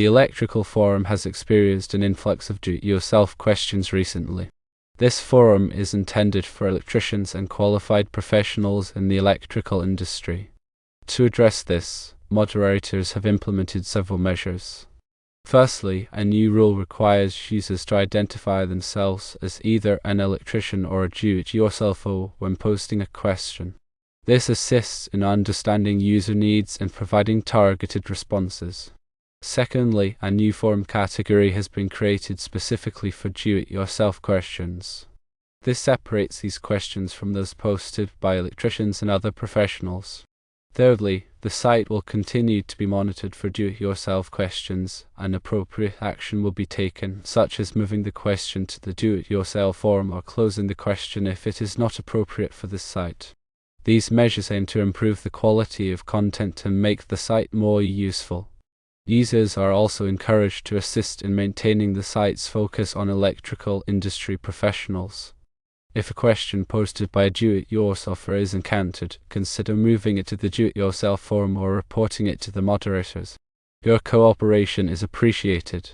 The electrical forum has experienced an influx of do-it-yourself questions recently. This forum is intended for electricians and qualified professionals in the electrical industry. To address this, moderators have implemented several measures. Firstly, a new rule requires users to identify themselves as either an electrician or a do-it-yourselfer when posting a question. This assists in understanding user needs and providing targeted responses. Secondly, a new forum category has been created specifically for do-it-yourself questions. This separates these questions from those posted by electricians and other professionals. Thirdly, the site will continue to be monitored for do-it-yourself questions, and appropriate action will be taken, such as moving the question to the do-it-yourself forum or closing the question if it is not appropriate for this site. These measures aim to improve the quality of content and make the site more useful. Users are also encouraged to assist in maintaining the site's focus on electrical industry professionals. If a question posted by a do-it-yourselfer is encountered, consider moving it to the do-it-yourself forum or reporting it to the moderators. Your cooperation is appreciated.